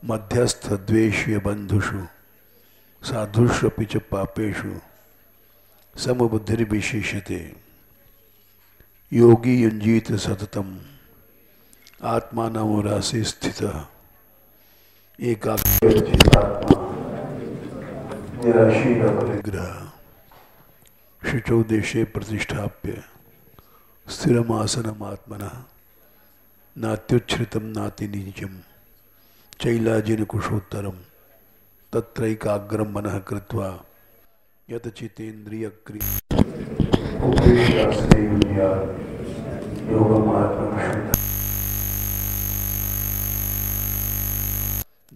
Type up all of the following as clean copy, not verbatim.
मध्यस्थ द्वेष्य बंधुषु साधुष्वपि च पापेषु समबुद्धिर्विशेष्यते। योगी युञ्जीत सततम् आत्मानं रसे स्थितः एकाग्रचित्तात्मा निराशीलपरिग्रह शुचौ देशे प्रतिष्ठाप्य स्थिरमासनमात्मनः नात्युच्छ्रितं नातिनीचं चैलाजिन कुशोत्तरं तत्रैकाग्रं मनः कृत्वा यतचितेन्द्रियक्रिया उपवेशासने युञ्यात् योगमात्मनः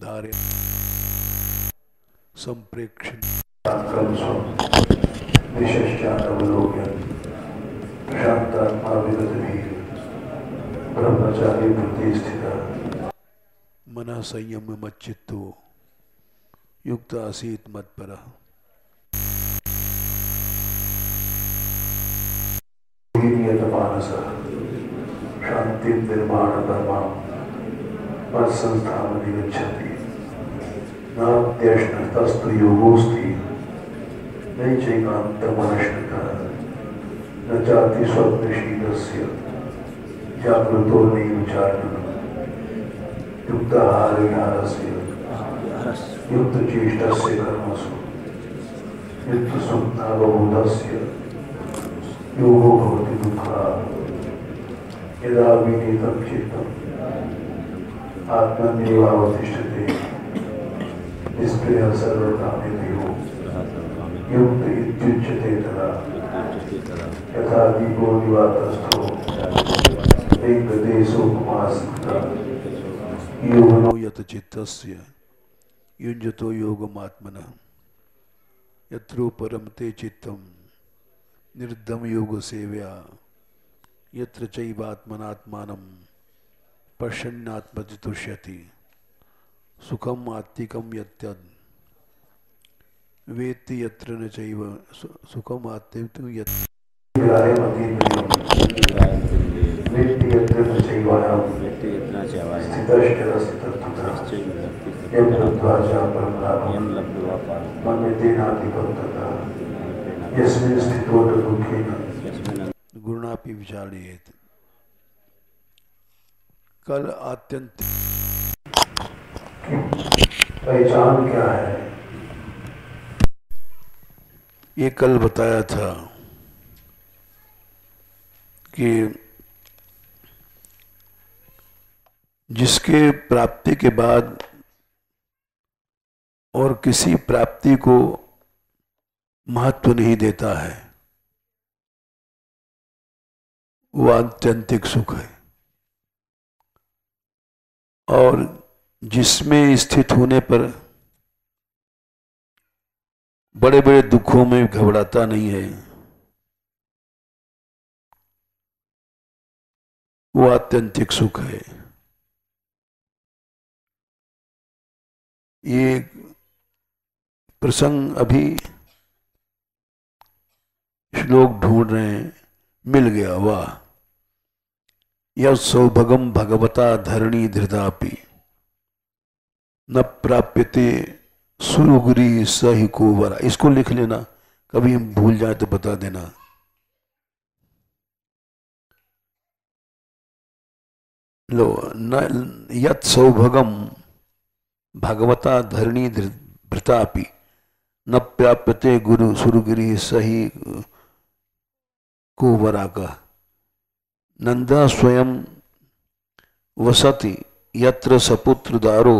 धारे संप्रेक्षण विशेषानवलोकन शांतात्मा विगतभीर ब्रह्मचारी वृत्ति स्थिता मना संयम मच्चित्तो युक्त आसीत मत्परः मानसः शांति निर्माण धर्मा मत्संस्थामधिगच्छति नात्यश्नतस्तु योगोस्ति नैचैकान्तमनश्नुतः न चाति स्वप्नशीलस्य जागृतो नैवचार्जुन युक्ताहारविहारस्य युक्तचेष्टस्य कर्मसु युक्तस्वप्नावबोधस्य योगो भवति दुःखात् यदा विनीतं चित्तम् आत्मन्येवावतिष्ठते निष्क्रियः सर्वकामेभ्यो युक्त इत्युच्यते तदा यथा दीपो दिवातस्थो एकदेशोपमास्कृतः योगनो यतचित्तस्य युञ्जतो योगमात्मनः यत्रोपरमते चित्तं निर्दम योग सेव्या यत्र चैवात्मनात्मानं पश्यन्नात्मजितुष्यति सुखम आत्तिकम यत्यद् वेत्ति यत्र न चैव सुखम आत्तिकम यत् वेत्ति यत्र न चैवायं स्थितश्चरस्थितः यं लब्ध्वा च परमलाभं मन्यते नाधिकं ततः यस्मिन् स्थितो न दुःखेन गुणापि विचालयेत्। कल आत्यंतिक पहचान क्या है ये कल बताया था कि जिसके प्राप्ति के बाद और किसी प्राप्ति को महत्व नहीं देता है वो आत्यंतिक सुख है, और जिसमें स्थित होने पर बड़े बड़े दुखों में घबराता नहीं है वो आत्यंतिक सुख है। ये प्रसंग अभी श्लोक ढूंढ रहे हैं, मिल गया। वाह, यह सौभगम भगवता धरणी धृतापि न प्राप्यते सुरुगुरी सही कोवरा। इसको लिख लेना, कभी हम भूल जाए तो बता देना। लो न यत सौभगम भगवता धरणी धृतापि न प्राप्यते गुरु सुरुगिरी सही कोवरा का। नंदा स्वयं वसति यत्र सपुत्र दारो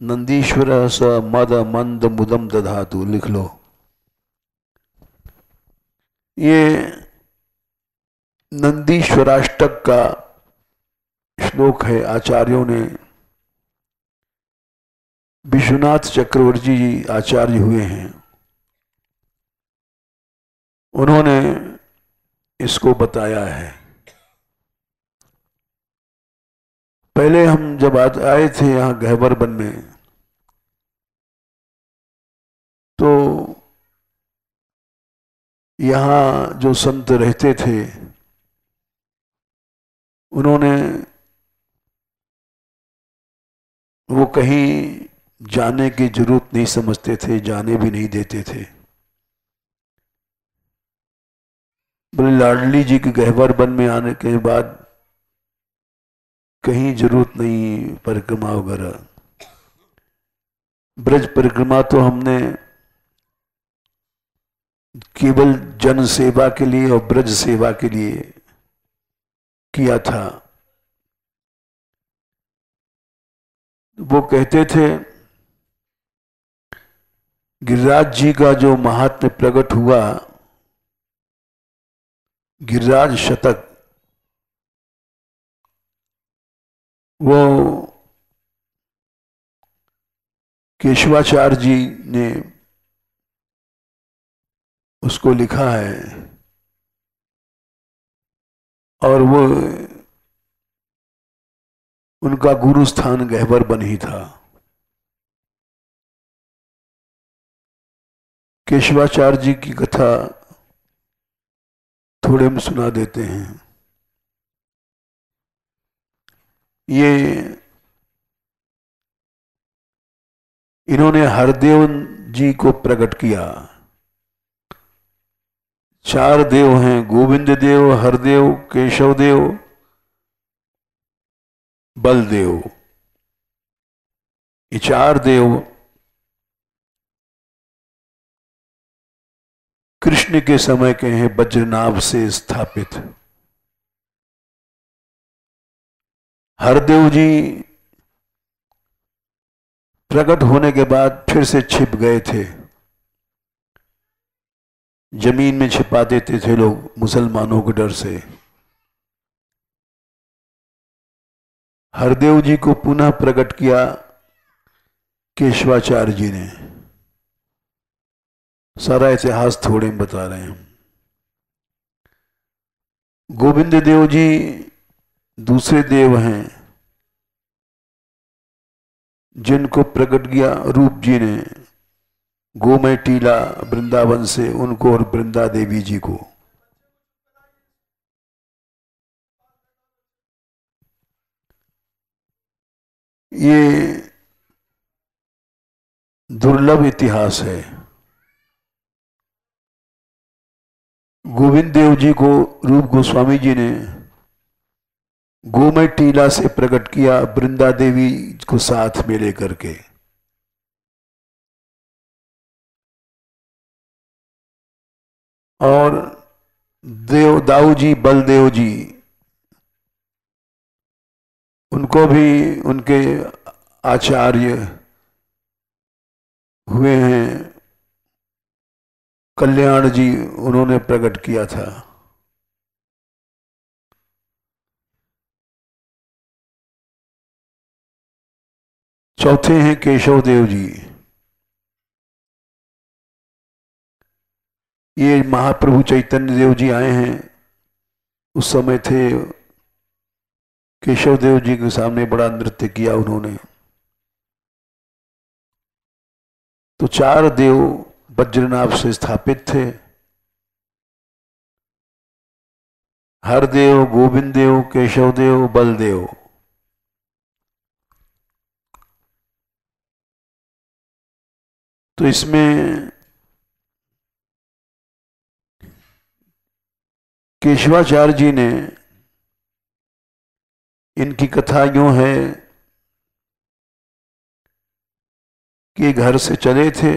नंदीश्वर स मद मंद मुदम दधातु। लिख लो। ये नंदीश्वराष्टक का श्लोक है। आचार्यों ने, विश्वनाथ चक्रवर्ती जी आचार्य हुए हैं, उन्होंने इसको बताया है। पहले हम जब आए थे यहाँ गहबर वन में, तो यहाँ जो संत रहते थे उन्होंने वो कहीं जाने की जरूरत नहीं समझते थे, जाने भी नहीं देते थे। बोले लाडली जी के गहवर वन में आने के बाद कहीं जरूरत नहीं परिक्रमा वगैरह। ब्रज परिक्रमा तो हमने केवल जन सेवा के लिए और ब्रज सेवा के लिए किया था। वो कहते थे गिरिराज जी का जो महात्म्य प्रकट हुआ, गिरिराज शतक, वो केशवाचार्य जी ने उसको लिखा है और वो उनका गुरु स्थान गहवर बन ही था। केशवाचार्य जी की कथा थोड़े में सुना देते हैं। ये इन्होंने हरदेव जी को प्रकट किया। 4 देव हैं, गोविंद देव, हरदेव, केशव देव, बलदेव। ये 4 देव कृष्ण के समय के हैं, वज्रनाभ से स्थापित। हरदेव जी प्रकट होने के बाद फिर से छिप गए थे, जमीन में छिपा देते थे लोग मुसलमानों के डर से। हरदेव जी को पुनः प्रकट किया केशवाचार्य जी ने। सारा इतिहास थोड़े में बता रहे हैं। गोविंद देव जी दूसरे देव हैं जिनको प्रकट किया रूप जी ने, गोमय टीला वृंदावन से, उनको और वृंदा देवी जी को। ये दुर्लभ इतिहास है। गोविंद देव जी को रूप गोस्वामी जी ने गोमय टीला से प्रकट किया, वृंदा देवी को साथ में लेकर के। और देव दाऊ जी, बलदेव जी, उनको भी उनके आचार्य हुए हैं कल्याण जी, उन्होंने प्रकट किया था। चौथे हैं केशव देव जी। ये महाप्रभु चैतन्य देव जी आए हैं, उस समय थे। केशव देव जी के सामने बड़ा नृत्य किया उन्होंने। तो 4 देव वज्रनाभ से स्थापित थे। हरदेव, गोविंद देव, केशव देव, बलदेव। तो इसमें केशवाचार्य जी ने, इनकी कथा यूं है कि घर से चले थे।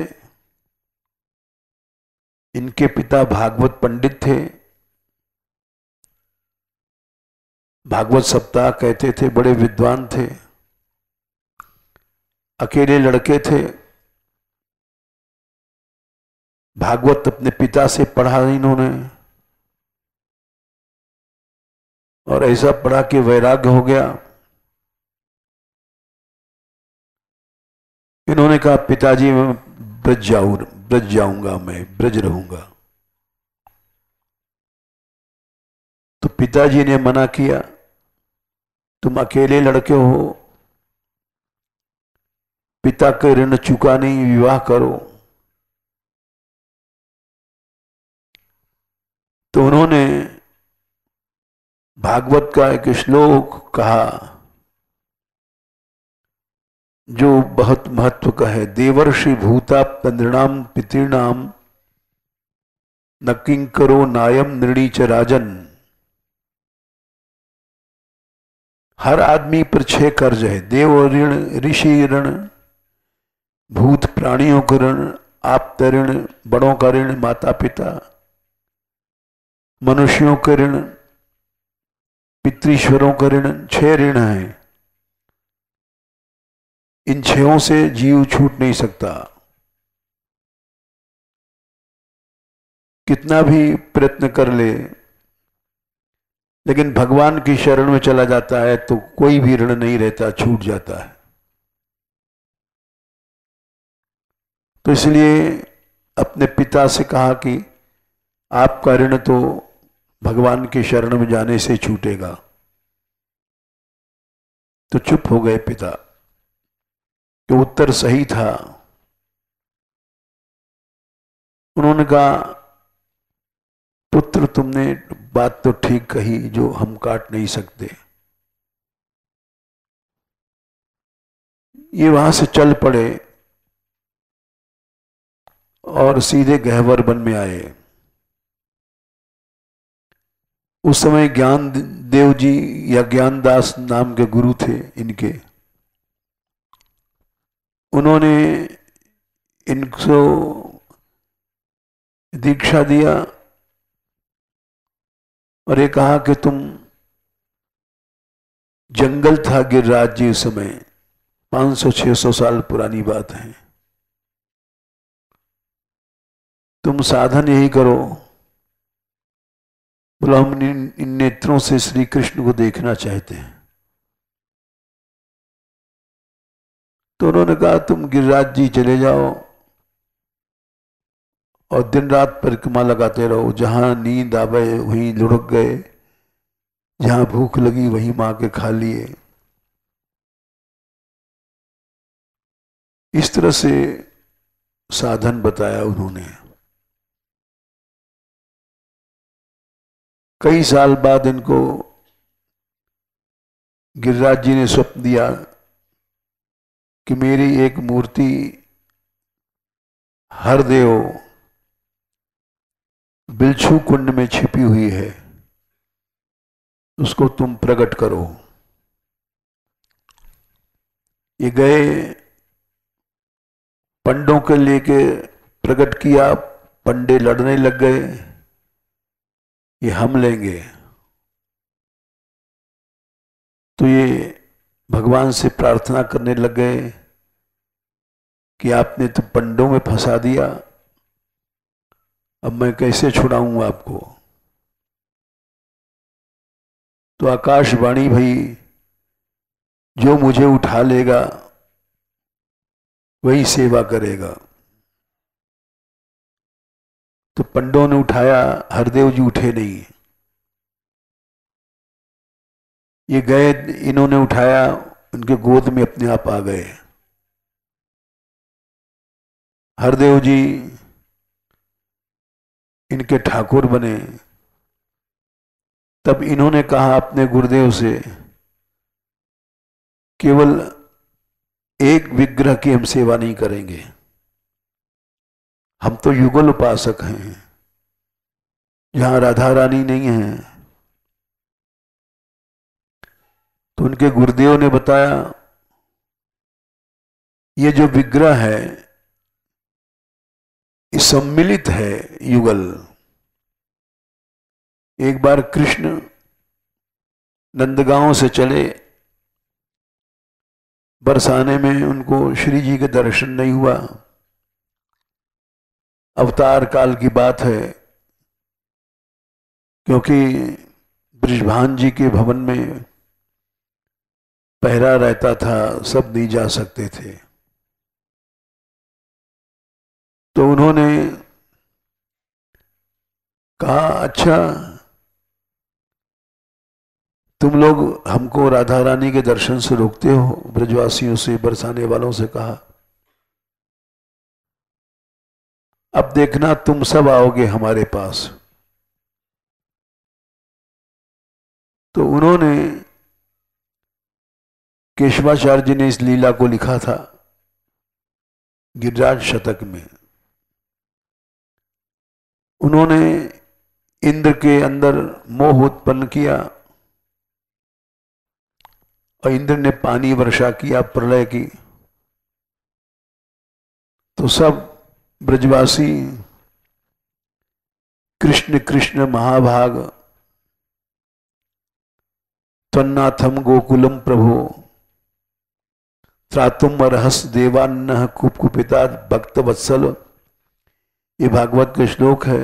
इनके पिता भागवत पंडित थे, भागवत सप्ताह कहते थे, बड़े विद्वान थे। अकेले लड़के थे। भागवत अपने पिता से पढ़ा इन्होंने, और ऐसा पढ़ा कि वैराग्य हो गया। इन्होंने कहा पिताजी मैं ब्रज जाऊंगा, मैं ब्रज रहूंगा। तो पिताजी ने मना किया, तुम अकेले लड़के हो, पिता के ऋण चुका नहीं, विवाह करो। तो उन्होंने भागवत का एक श्लोक कहा, जो बहुत महत्व का है। देवर्षि भूताप नृणाम पितृणाम न किंकरो नायम नृणीच राजन। हर आदमी पर 6 कर्ज है। देव ऋण, ऋषि ऋण, भूत प्राणियों का ऋण, आप्त ऋण, बड़ों का ऋण, माता पिता, मनुष्यों का ऋण, पितृश्वरों का ऋण। 6 ऋण हैं। इन 6 से जीव छूट नहीं सकता। कितना भी प्रयत्न कर ले, लेकिन भगवान की शरण में चला जाता है तो कोई भी ऋण नहीं रहता, छूट जाता है। तो इसलिए अपने पिता से कहा कि आपका ऋण तो भगवान की शरण में जाने से छूटेगा। तो चुप हो गए पिता, कि उत्तर सही था। उन्होंने कहा, पुत्र तुमने बात तो ठीक कही, जो हम काट नहीं सकते। ये वहां से चल पड़े और सीधे गहवर वन में आए। उस समय ज्ञान देव जी या ज्ञानदास नाम के गुरु थे इनके। उन्होंने इनको दीक्षा दिया और ये कहा कि तुम, जंगल था गिरिराज जी उस समय, 500-600 साल पुरानी बात है। तुम साधन यही करो। बोला, हम इन नेत्रों से श्री कृष्ण को देखना चाहते हैं। तो उन्होंने कहा, तुम गिरिराज जी चले जाओ और दिन रात परिक्रमा लगाते रहो। जहां नींद आवे वहीं लुढ़क गए, जहां भूख लगी वहीं मां के खा लिए। इस तरह से साधन बताया उन्होंने। कई साल बाद इनको गिरिराज जी ने स्वप्न दिया कि मेरी एक मूर्ति हरदेव बिलछू कुंड में छिपी हुई है, उसको तुम प्रकट करो। ये गए, पंडों के लेके प्रकट किया। पंडे लड़ने लग गए, ये हम लेंगे। तो ये भगवान से प्रार्थना करने लग गए कि आपने तो पंडों में फंसा दिया, अब मैं कैसे छुड़ाऊं आपको। तो आकाशवाणी भई, जो मुझे उठा लेगा वही सेवा करेगा। तो पंडों ने उठाया, हरदेव जी उठे नहीं। ये गए, इन्होंने उठाया, उनके गोद में अपने आप आ गए। हरदेव जी इनके ठाकुर बने। तब इन्होंने कहा अपने गुरुदेव से, केवल एक विग्रह की हम सेवा नहीं करेंगे, हम तो युगल उपासक हैं। जहां राधा रानी नहीं है, तो उनके गुरुदेव ने बताया, ये जो विग्रह है ये सम्मिलित है युगल। एक बार कृष्ण नंदगांव से चले, बरसाने में उनको श्री जी के दर्शन नहीं हुआ। अवतार काल की बात है, क्योंकि बृषभान जी के भवन में पहरा रहता था, सब नहीं जा सकते थे। तो उन्होंने कहा, अच्छा तुम लोग हमको राधा रानी के दर्शन से रोकते हो। ब्रजवासियों से, बरसाने वालों से कहा, अब देखना तुम सब आओगे हमारे पास। तो उन्होंने केशवाचार्य जी ने इस लीला को लिखा था गिरिराज शतक में। उन्होंने इंद्र के अंदर मोह उत्पन्न किया और इंद्र ने पानी वर्षा किया प्रलय की, तो सब ब्रजवासी कृष्ण कृष्ण महाभाग त्वन्नाथम गोकुलम प्रभो त्रातुम रहस देवान्न कुपिता भक्त वत्सल, ये भागवत का श्लोक है।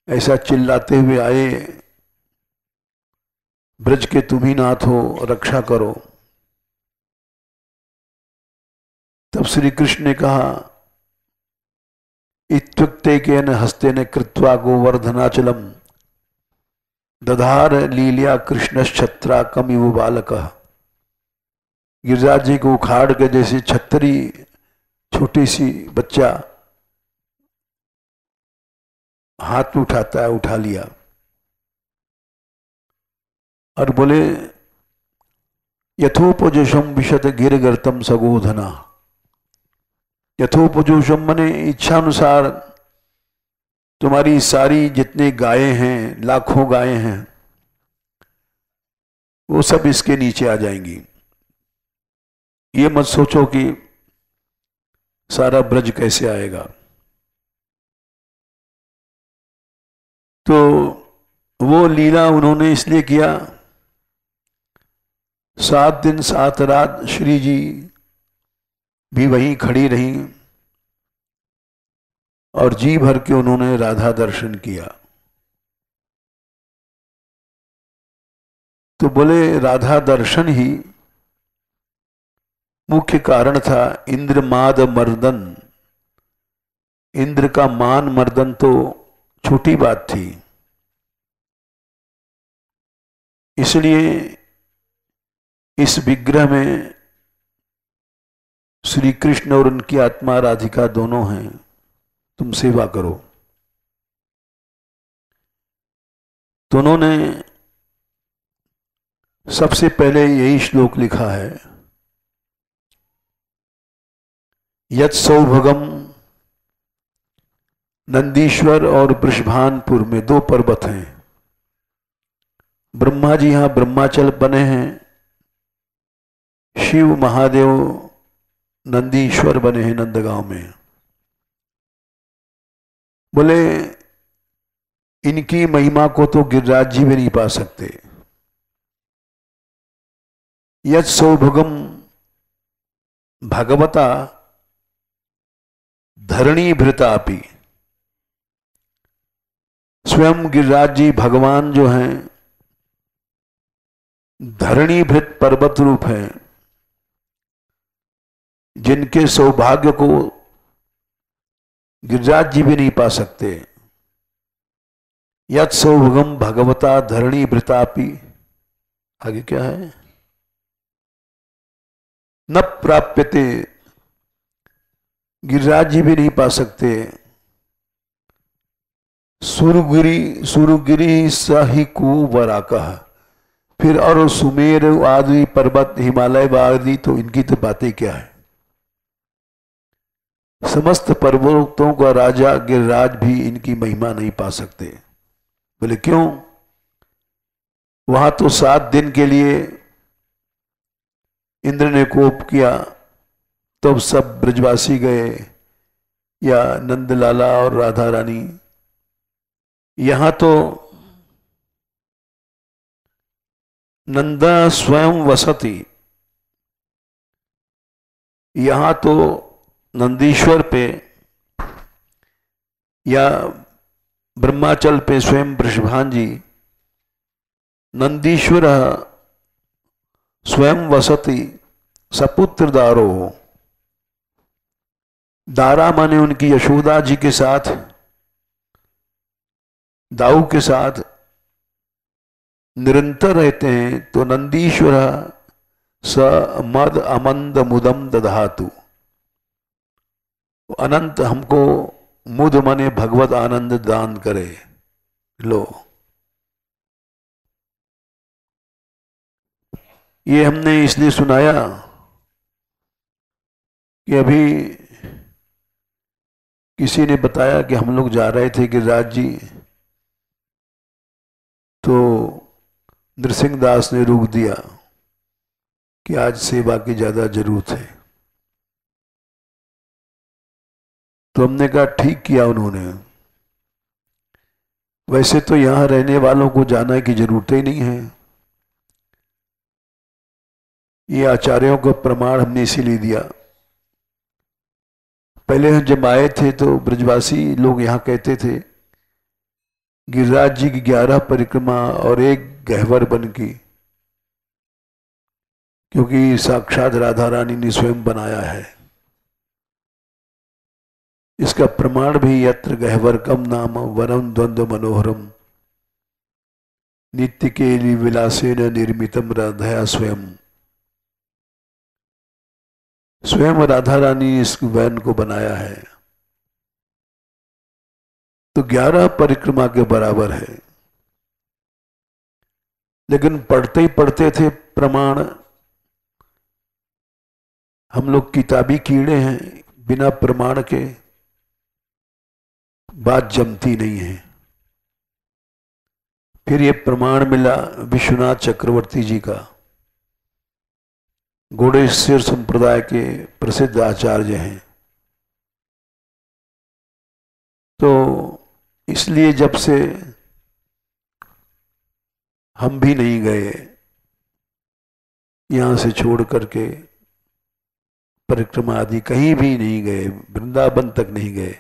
ऐसा चिल्लाते हुए आए, ब्रज के तुम ही नाथ हो, रक्षा करो। तब श्री कृष्ण ने कहा इत्युक्ते केन हस्तेन कृत्वा गोवर्धनाचलम दधार लीलिया कृष्णश्छत्रा कमिव बालकः। गिरिराज जी को उखाड़ के जैसे छतरी छोटी सी बच्चा हाथ में उठाता है, उठा लिया और बोले यथोपजुषम विशत गिरगर्तम सगोधना। यथोपजुषम मने इच्छा अनुसार तुम्हारी सारी जितने गायें हैं, लाखों गायें हैं, वो सब इसके नीचे आ जाएंगी। ये मत सोचो कि सारा ब्रज कैसे आएगा। तो वो लीला उन्होंने इसलिए किया, 7 दिन 7 रात श्री जी भी वहीं खड़ी रही और जी भर के उन्होंने राधा दर्शन किया। तो बोले राधा दर्शन ही मुख्य कारण था। इंद्र माद मर्दन, इंद्र का मान मर्दन तो छोटी बात थी, इसलिए इस विग्रह में श्री कृष्ण और उनकी आत्मा राधिका दोनों हैं, तुम सेवा करो। तो उन्होंने सबसे पहले यही श्लोक लिखा है, यत् सौभगम। नंदीश्वर और वृषभानपुर में 2 पर्वत हैं। ब्रह्मा जी यहां ब्रह्माचल बने हैं, शिव महादेव नंदीश्वर बने हैं नंदगांव में। बोले इनकी महिमा को तो गिरिराज जी भी नहीं पा सकते। यत् सौभगम भगवता धरणी भृतापि। स्वयं गिरिराज जी भगवान जो हैं धरणी भृत पर्वत रूप हैं, जिनके सौभाग्य को गिरिराज जी भी नहीं पा सकते। यत् सौभगम भगवता धरणी भृतापि, आगे क्या है, न प्राप्यते, गिरिराज जी भी नहीं पा सकते। सुरगिरी सही कुवराकः, फिर और सुमेर आदि पर्वत हिमालय आदि तो इनकी तो बातें क्या है। समस्त पर्वतों का राजा गिरिराज भी इनकी महिमा नहीं पा सकते। बोले क्यों? वहां तो 7 दिन के लिए इंद्र ने कोप किया, तब सब ब्रजवासी गए, या नंदलाला और राधा रानी। यहां तो नंदा स्वयं वसती, यहां तो नंदीश्वर पे या ब्रह्माचल पे स्वयं वृषभान जी, नंदीश्वर स्वयं वसती सपुत्र दारो। दारा माने उनकी यशोदा जी के साथ, दाऊ के साथ निरंतर रहते हैं। तो नंदीश्वर स मद अमंद मुदम दधातु, अनंत हमको मुद मने भगवत आनंद दान करे। लो ये हमने इसलिए सुनाया कि अभी किसी ने बताया कि हम लोग जा रहे थे गिरिराज जी, तो नृसिंह दास ने रोक दिया कि आज सेवा की ज्यादा जरूरत है। तो हमने कहा ठीक किया उन्होंने, वैसे तो यहां रहने वालों को जाना की जरूरत ही नहीं है। ये आचार्यों का प्रमाण हमने इसीलिए दिया। पहले हम जब आए थे तो ब्रजवासी लोग यहाँ कहते थे गिरिराज जी की 11 परिक्रमा और एक गह्वर बन की, क्योंकि साक्षात राधा रानी ने स्वयं बनाया है। इसका प्रमाण भी यत्र गह्वर कम नाम वरम द्वंद्व मनोहरम नित्य के विलासेन निर्मितम राधया स्वयं। स्वयं राधा रानी ने इस वैन को बनाया है, तो 11 परिक्रमा के बराबर है। लेकिन पढ़ते ही पढ़ते थे प्रमाण। हम लोग किताबी कीड़े हैं, बिना प्रमाण के बात जमती नहीं है। फिर ये प्रमाण मिला विश्वनाथ चक्रवर्ती जी का, गौड़ेश्वर संप्रदाय के प्रसिद्ध आचार्य हैं। तो इसलिए जब से हम भी नहीं गए, यहां से छोड़ करके परिक्रमा आदि कहीं भी नहीं गए, वृंदावन तक नहीं गए,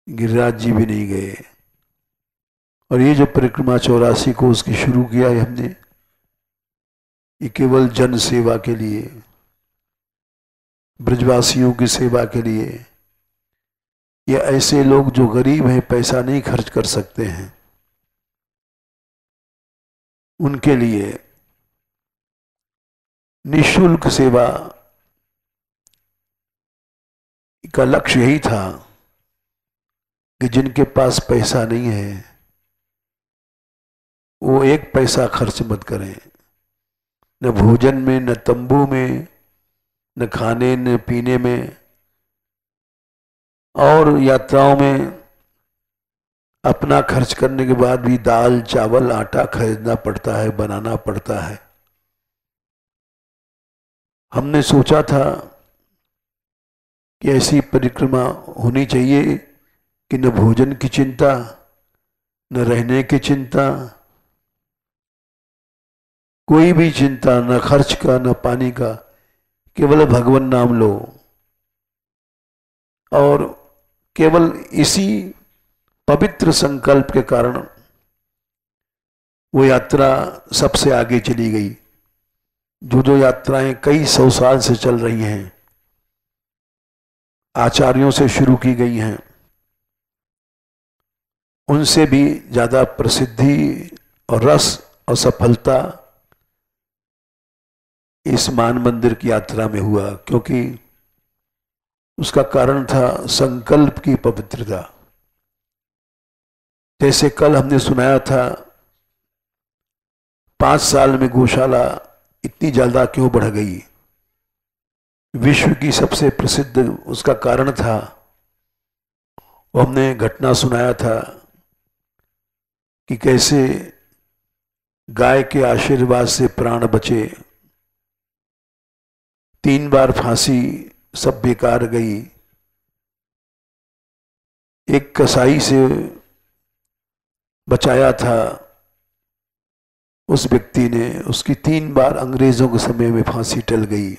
गिरिराज जी भी नहीं गए। और ये जो परिक्रमा 84 को उसकी शुरू किया है हमने, ये केवल जन सेवा के लिए, ब्रजवासियों की सेवा के लिए, या ऐसे लोग जो गरीब हैं, पैसा नहीं खर्च कर सकते हैं, उनके लिए निःशुल्क सेवा का लक्ष्य यही था कि जिनके पास पैसा नहीं है वो एक पैसा खर्च मत करें, न भोजन में, न तंबू में, न खाने न पीने में, और यात्राओं में अपना खर्च करने के बाद भी दाल चावल आटा खरीदना पड़ता है, बनाना पड़ता है। हमने सोचा था कि ऐसी परिक्रमा होनी चाहिए कि न भोजन की चिंता, न रहने की चिंता, कोई भी चिंता, न खर्च का न पानी का, केवल भगवान नाम लो। और केवल इसी पवित्र संकल्प के कारण वो यात्रा सबसे आगे चली गई। जो यात्राएं कई 100 साल से चल रही हैं, आचार्यों से शुरू की गई हैं, उनसे भी ज्यादा प्रसिद्धि और रस और सफलता इस मान मंदिर की यात्रा में हुआ, क्योंकि उसका कारण था संकल्प की पवित्रता। जैसे कल हमने सुनाया था 5 साल में गौशाला इतनी ज्यादा क्यों बढ़ गई, विश्व की सबसे प्रसिद्ध उसका कारण था। वो हमने घटना सुनाया था कि कैसे गाय के आशीर्वाद से प्राण बचे, 3 बार फांसी सब बेकार गई। एक कसाई से बचाया था उस व्यक्ति ने, उसकी 3 बार अंग्रेजों के समय में फांसी टल गई,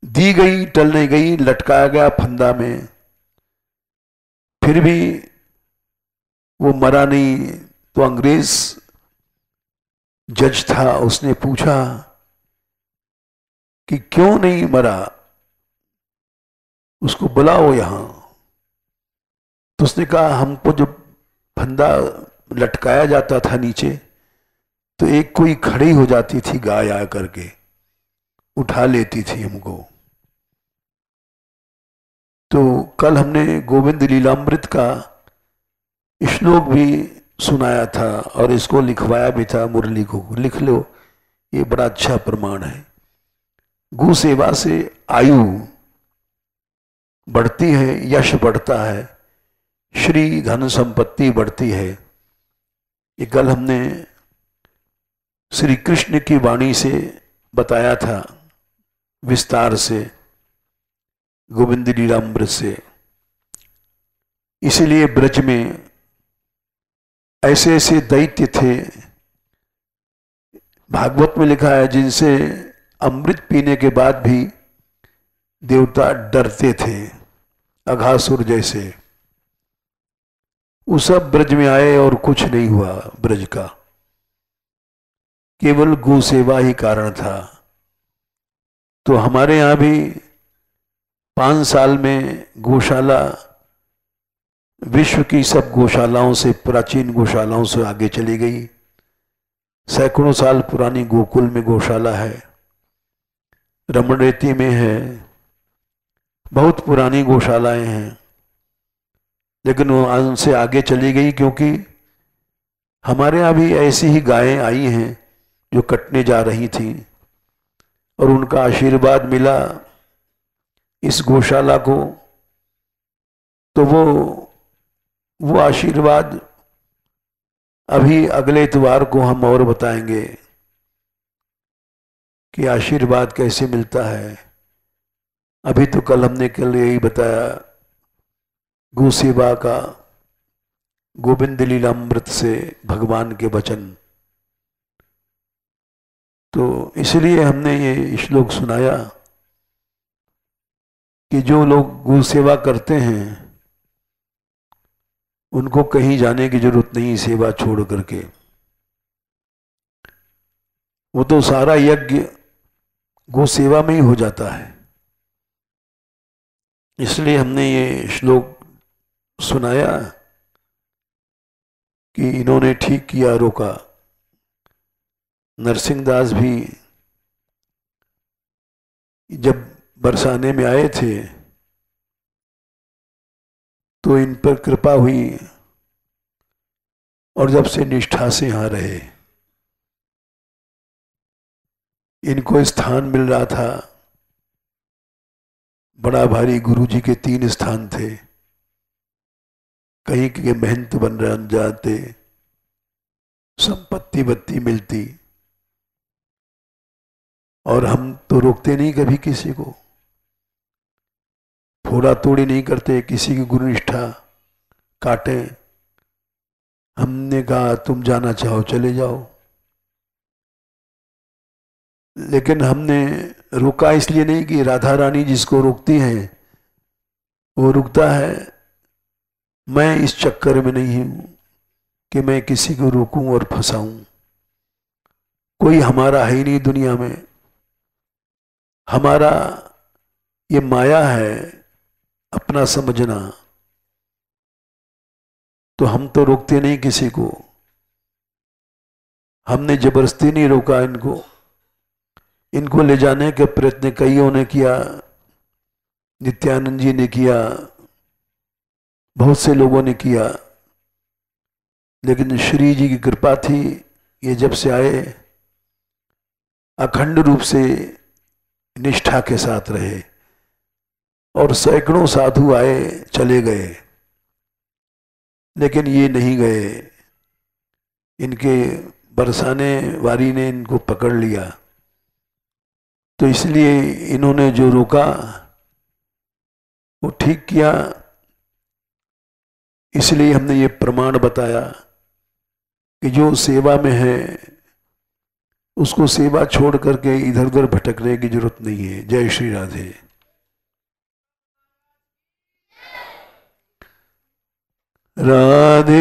दी गई टल नहीं गई, लटकाया गया फंदा में, फिर भी वो मरा नहीं। तो अंग्रेज जज था, उसने पूछा कि क्यों नहीं मरा, उसको बुलाओ यहां। तो उसने कहा हमको जब फंदा लटकाया जाता था नीचे, तो एक कोई खड़ी हो जाती थी गाय आ करके उठा लेती थी हमको। तो कल हमने गोविंद लीलामृत का श्लोक भी सुनाया था और इसको लिखवाया भी था, मुरली को लिख लो ये बड़ा अच्छा प्रमाण है। गौ सेवा से आयु बढ़ती है, यश बढ़ता है, श्री धन संपत्ति बढ़ती है। ये कल हमने श्री कृष्ण की वाणी से बताया था विस्तार से, गोविंद लीलामृत से। इसलिए ब्रज में ऐसे ऐसे दैत्य थे, भागवत में लिखा है, जिनसे अमृत पीने के बाद भी देवता डरते थे, अघासुर जैसे। वो सब ब्रज में आए और कुछ नहीं हुआ ब्रज का, केवल गौ सेवा ही कारण था। तो हमारे यहां भी 5 साल में गौशाला विश्व की सब गौशालाओं से, प्राचीन गौशालाओं से आगे चली गई। सैकड़ों साल पुरानी गोकुल में गौशाला है, रमणरेती में है, बहुत पुरानी गौशालाएं हैं, लेकिन वो उनसे आगे चली गई, क्योंकि हमारे यहाँ भी ऐसी ही गायें आई हैं जो कटने जा रही थी, और उनका आशीर्वाद मिला इस गौशाला को। तो वो आशीर्वाद अभी अगले इतवार को हम और बताएंगे कि आशीर्वाद कैसे मिलता है। अभी तो कल हमने कल यही बताया गौ सेवा का, गोविंद लीलामृत से भगवान के वचन। तो इसलिए हमने ये श्लोक सुनाया कि जो लोग गौ सेवा करते हैं उनको कहीं जाने की जरूरत नहीं, सेवा छोड़ करके। वो तो सारा यज्ञ गौ सेवा में ही हो जाता है। इसलिए हमने ये श्लोक सुनाया कि इन्होंने ठीक किया, रोका। नरसिंहदास भी जब बरसाने में आए थे तो इन पर कृपा हुई, और जब से निष्ठा से यहां रहे, इनको स्थान मिल रहा था बड़ा भारी। गुरुजी के 3 स्थान थे, कहीं के महंत बन जाते, संपत्ति बत्ती मिलती, और हम तो रोकते नहीं कभी किसी को, फोड़ा तोड़ी नहीं करते, किसी की गुरु निष्ठा काटे। हमने कहा तुम जाना चाहो चले जाओ, लेकिन हमने रोका इसलिए नहीं कि राधा रानी जिसको रोकती हैं वो रुकता है। मैं इस चक्कर में नहीं हूं कि मैं किसी को रोकूं और फंसाऊं। कोई हमारा है ही नहीं दुनिया में, हमारा ये माया है अपना समझना। तो हम तो रोकते नहीं किसी को, हमने जबरदस्ती नहीं रोका इनको ले जाने के प्रयत्न कईयों ने किया, नित्यानंद जी ने किया, बहुत से लोगों ने किया, लेकिन श्री जी की कृपा थी। ये जब से आए अखंड रूप से निष्ठा के साथ रहे, और सैकड़ों साधु आए चले गए, लेकिन ये नहीं गए। इनके बरसाने वारी ने इनको पकड़ लिया, तो इसलिए इन्होंने जो रोका वो ठीक किया। इसलिए हमने ये प्रमाण बताया कि जो सेवा में है उसको सेवा छोड़ करके इधर उधर भटकने की जरूरत नहीं है। जय श्री राधे। राधे।